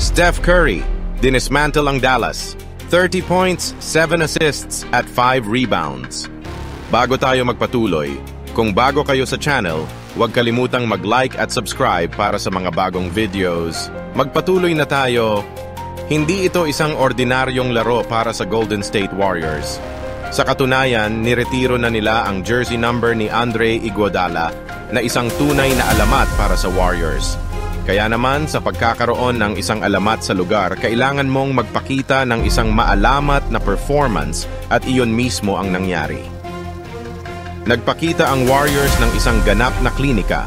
Steph Curry, dinismantle ang Dallas. 30 points, 7 assists at 5 rebounds. Bago tayo magpatuloy, kung bago kayo sa channel, huwag kalimutang mag-like at subscribe para sa mga bagong videos. Magpatuloy na tayo. Hindi ito isang ordinaryong laro para sa Golden State Warriors. Sa katunayan, niretiro na nila ang jersey number ni Andre Iguodala na isang tunay na alamat para sa Warriors. Kaya naman, sa pagkakaroon ng isang alamat sa lugar, kailangan mong magpakita ng isang maalamat na performance at iyon mismo ang nangyari. Nagpakita ang Warriors ng isang ganap na klinika.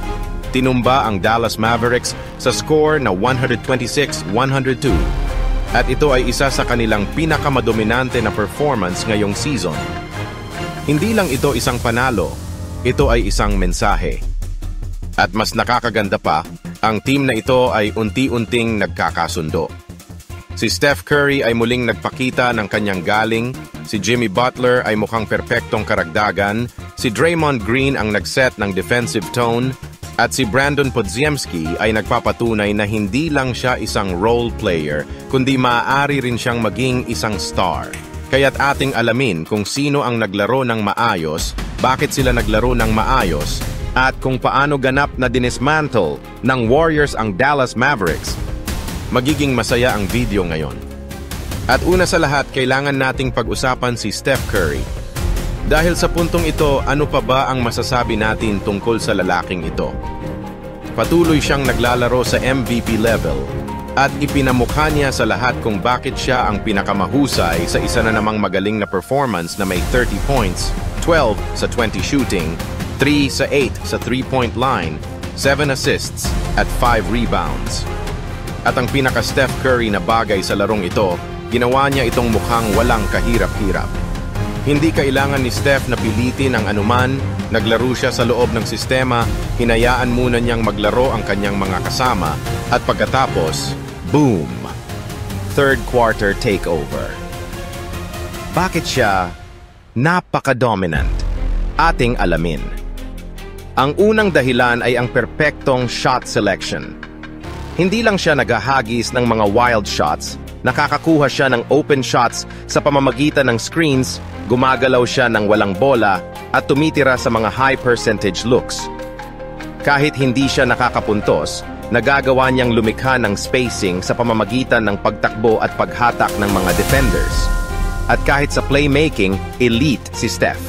Tinumba ang Dallas Mavericks sa score na 126-102. At ito ay isa sa kanilang pinakamadominante na performance ngayong season. Hindi lang ito isang panalo, ito ay isang mensahe. At mas nakakaganda pa, ang team na ito ay unti-unting nagkakasundo. Si Steph Curry ay muling nagpakita ng kanyang galing, si Jimmy Butler ay mukhang perpektong karagdagan, si Draymond Green ang nagset ng defensive tone, at si Brandon Podziemski ay nagpapatunay na hindi lang siya isang role player, kundi maaari rin siyang maging isang star. Kaya't ating alamin kung sino ang naglaro ng maayos, bakit sila naglaro ng maayos, at kung paano ganap na dinismantle ng Warriors ang Dallas Mavericks. Magiging masaya ang video ngayon. At una sa lahat, kailangan nating pag-usapan si Steph Curry. Dahil sa puntong ito, ano pa ba ang masasabi natin tungkol sa lalaking ito? Patuloy siyang naglalaro sa MVP level at ipinamukha niya sa lahat kung bakit siya ang pinakamahusay sa isa na namang magaling na performance na may 30 points, 12 sa 20 shooting, 3 sa 8 sa 3-point line, 7 assists at 5 rebounds. At ang pinaka-Steph Curry na bagay sa larong ito, ginawa niya itong mukhang walang kahirap-hirap. Hindi kailangan ni Steph na pilitin ang anuman, naglaro siya sa loob ng sistema, hinayaan muna niyang maglaro ang kanyang mga kasama, at pagkatapos, boom! Third quarter takeover. Bakit siya napaka-dominant? Ating alamin. Ang unang dahilan ay ang perpektong shot selection. Hindi lang siya naghahagis ng mga wild shots, nakakakuha siya ng open shots sa pamamagitan ng screens, gumagalaw siya ng walang bola, at tumitira sa mga high percentage looks. Kahit hindi siya nakakapuntos, nagagawa niyang lumikha ng spacing sa pamamagitan ng pagtakbo at paghatak ng mga defenders. At kahit sa playmaking, elite si Steph.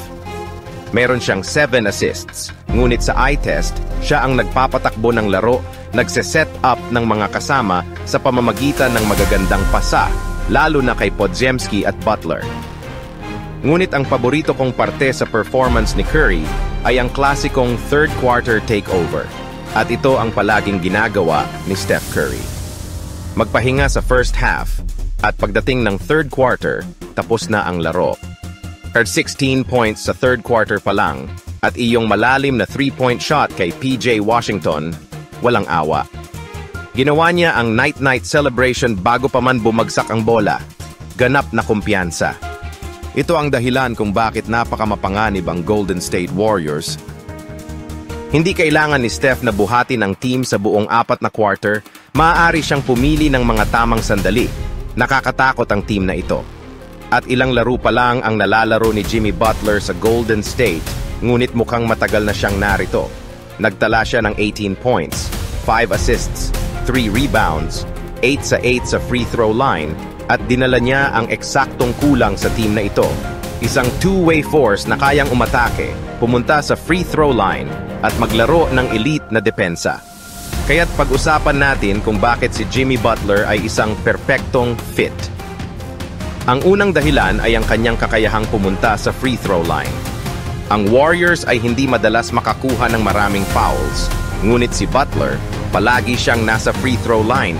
Meron siyang 7 assists, ngunit sa eye test, siya ang nagpapatakbo ng laro, nagse-set up ng mga kasama sa pamamagitan ng magagandang pasa, lalo na kay Podziemski at Butler. Ngunit ang paborito kong parte sa performance ni Curry ay ang klasikong third quarter takeover, at ito ang palaging ginagawa ni Steph Curry. Magpahinga sa first half, at pagdating ng third quarter, tapos na ang laro. At 16 points sa third quarter pa lang, at iyong malalim na 3-point shot kay PJ Washington, walang awa. Ginawa niya ang night-night celebration bago pa man bumagsak ang bola. Ganap na kumpiyansa. Ito ang dahilan kung bakit napakamapanganib ang Golden State Warriors. Hindi kailangan ni Steph na buhatin ang team sa buong 4 na quarter, maaari siyang pumili ng mga tamang sandali. Nakakatakot ang team na ito. At ilang laro pa lang ang nalalaro ni Jimmy Butler sa Golden State, ngunit mukhang matagal na siyang narito. Nagtala siya ng 18 points, 5 assists, 3 rebounds, 8 sa 8 sa free throw line, at dinala niya ang eksaktong kulang sa team na ito. Isang two-way force na kayang umatake, pumunta sa free throw line, at maglaro ng elite na depensa. Kaya't pag-usapan natin kung bakit si Jimmy Butler ay isang perpektong fit. Ang unang dahilan ay ang kanyang kakayahang pumunta sa free throw line. Ang Warriors ay hindi madalas makakuha ng maraming fouls, ngunit si Butler, palagi siyang nasa free throw line.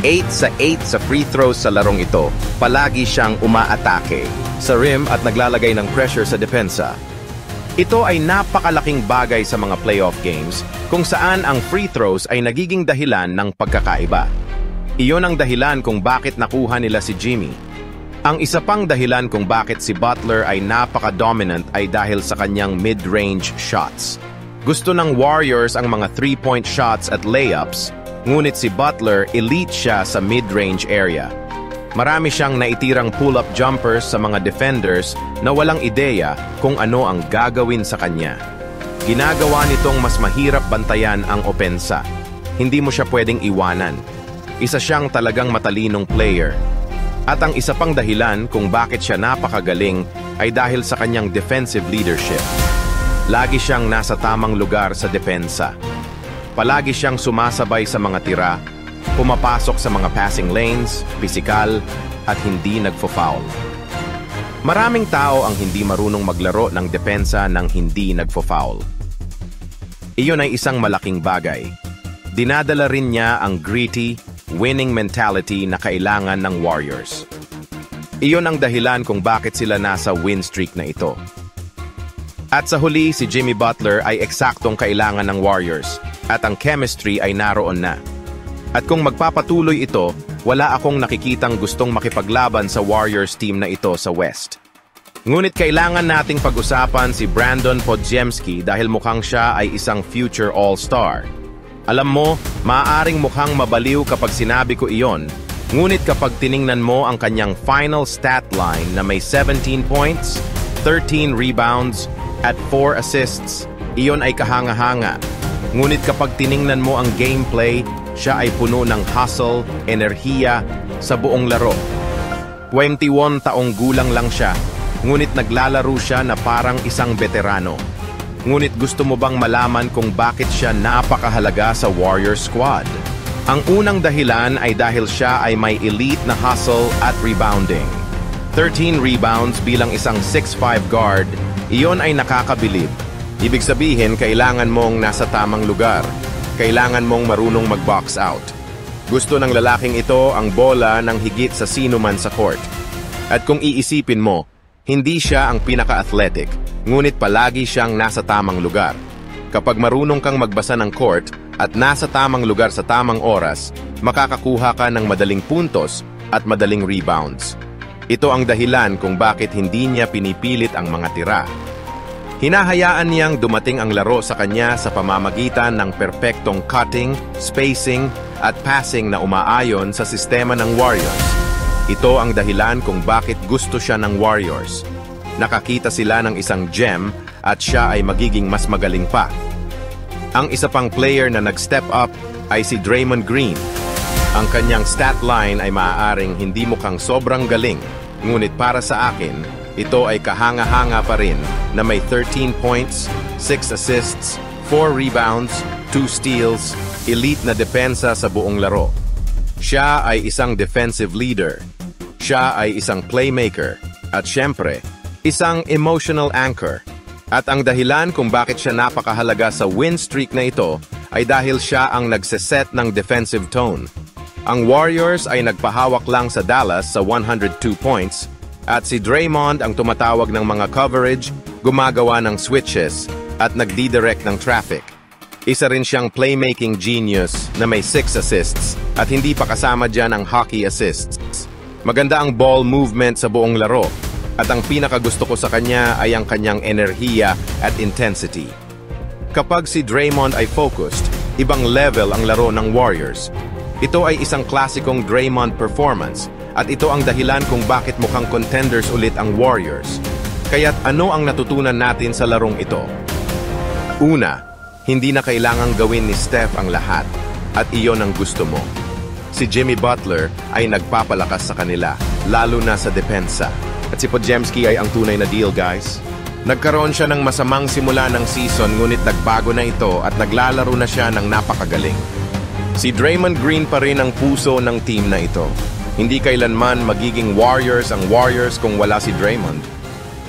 8 sa 8 sa free throws sa larong ito, palagi siyang umaatake sa rim at naglalagay ng pressure sa depensa. Ito ay napakalaking bagay sa mga playoff games kung saan ang free throws ay nagiging dahilan ng pagkakaiba. Iyon ang dahilan kung bakit nakuha nila si Jimmy. Ang isa pang dahilan kung bakit si Butler ay napaka-dominant ay dahil sa kanyang mid-range shots. Gusto ng Warriors ang mga 3-point shots at layups, Ngunit si Butler, elite siya sa mid-range area. Marami siyang naitirang pull-up jumpers sa mga defenders na walang ideya kung ano ang gagawin sa kanya. Ginagawa nitong mas mahirap bantayan ang opensa. Hindi mo siya pwedeng iwanan. Isa siyang talagang matalinong player. At ang isa pang dahilan kung bakit siya napakagaling ay dahil sa kanyang defensive leadership. Lagi siyang nasa tamang lugar sa depensa. Palagi siyang sumasabay sa mga tira, pumapasok sa mga passing lanes, pisikal, at hindi nagfo-foul. Maraming tao ang hindi marunong maglaro ng depensa ng hindi nagfo-foul. Iyon ay isang malaking bagay. Dinadala rin niya ang gritty, winning mentality na kailangan ng Warriors. Iyon ang dahilan kung bakit sila nasa win streak na ito. At sa huli, si Jimmy Butler ay eksaktong kailangan ng Warriors at ang chemistry ay naroon na. At kung magpapatuloy ito, wala akong nakikitang gustong makipaglaban sa Warriors team na ito sa West. Ngunit kailangan nating pag-usapan si Brandon Podziemski dahil mukhang siya ay isang future all-star. Alam mo, maaaring mukhang mabaliw kapag sinabi ko iyon, ngunit kapag tiningnan mo ang kanyang final stat line na may 17 points, 13 rebounds, at 4 assists, iyon ay kahanga-hanga. Ngunit kapag tiningnan mo ang gameplay, siya ay puno ng hustle, enerhiya, sa buong laro. 21 taong gulang lang siya, ngunit naglalaro siya na parang isang veterano. Ngunit gusto mo bang malaman kung bakit siya napakahalaga sa Warriors squad? Ang unang dahilan ay dahil siya ay may elite na hustle at rebounding. 13 rebounds bilang isang 6'5 guard, iyon ay nakakabilib. Ibig sabihin, kailangan mong nasa tamang lugar. Kailangan mong marunong mag-box out. Gusto ng lalaking ito ang bola ng higit sa sino man sa court. At kung iisipin mo, hindi siya ang pinaka-athletic, ngunit palagi siyang nasa tamang lugar. Kapag marunong kang magbasa ng court at nasa tamang lugar sa tamang oras, makakakuha ka ng madaling puntos at madaling rebounds. Ito ang dahilan kung bakit hindi niya pinipilit ang mga tira. Hinahayaan niyang dumating ang laro sa kanya sa pamamagitan ng perpektong cutting, spacing, at passing na umaayon sa sistema ng Warriors. Ito ang dahilan kung bakit gusto siya ng Warriors. Nakakita sila ng isang gem at siya ay magiging mas magaling pa. Ang isa pang player na nag-step up ay si Draymond Green. Ang kanyang stat line ay maaaring hindi mukhang sobrang galing, ngunit para sa akin, ito ay kahanga-hanga pa rin na may 13 points, 6 assists, 4 rebounds, 2 steals, elite na depensa sa buong laro. Siya ay isang defensive leader. Siya ay isang playmaker. At syempre, isang emotional anchor. At ang dahilan kung bakit siya napakahalaga sa win streak na ito ay dahil siya ang nagseset ng defensive tone. Ang Warriors ay nagpahawak lang sa Dallas sa 102 points at si Draymond ang tumatawag ng mga coverage, gumagawa ng switches at nagdidirect ng traffic. Isa rin siyang playmaking genius na may 6 assists at hindi pa kasama dyan ang hockey assists. Maganda ang ball movement sa buong laro at ang pinakagusto ko sa kanya ay ang kanyang enerhiya at intensity. Kapag si Draymond ay focused, ibang level ang laro ng Warriors. Ito ay isang klasikong Draymond performance at ito ang dahilan kung bakit mukhang contenders ulit ang Warriors. Kaya't ano ang natutunan natin sa larong ito? Una, hindi na kailangang gawin ni Steph ang lahat at iyon ang gusto mo. Si Jimmy Butler ay nagpapalakas sa kanila, lalo na sa depensa. At si Podziemski ay ang tunay na deal, guys. Nagkaroon siya ng masamang simula ng season ngunit nagbago na ito at naglalaro na siya ng napakagaling. Si Draymond Green pa rin ang puso ng team na ito. Hindi kailanman magiging Warriors ang Warriors kung wala si Draymond.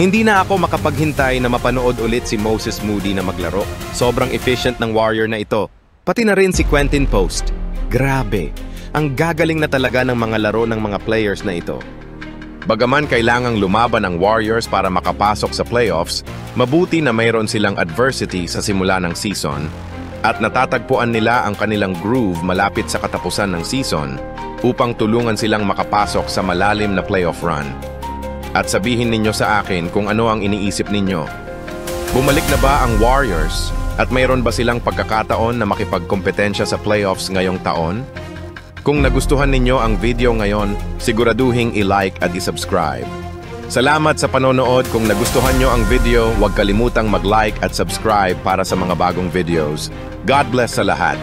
Hindi na ako makapaghintay na mapanood ulit si Moses Moody na maglaro. Sobrang efficient ng Warrior na ito. Pati na rin si Quentin Post. Grabe, ang gagaling na talaga ng mga laro ng mga players na ito. Bagaman kailangang lumaban ang Warriors para makapasok sa playoffs, mabuti na mayroon silang adversity sa simula ng season at natatagpuan nila ang kanilang groove malapit sa katapusan ng season upang tulungan silang makapasok sa malalim na playoff run. At sabihin ninyo sa akin kung ano ang iniisip ninyo. Bumalik na ba ang Warriors At mayroon ba silang pagkakataon na makipagkompetensya sa playoffs ngayong taon? Kung nagustuhan ninyo ang video ngayon, siguraduhing i-like at i-subscribe. Salamat sa panonood. Kung nagustuhan nyo ang video, huwag kalimutang mag-like at subscribe para sa mga bagong videos. God bless sa lahat.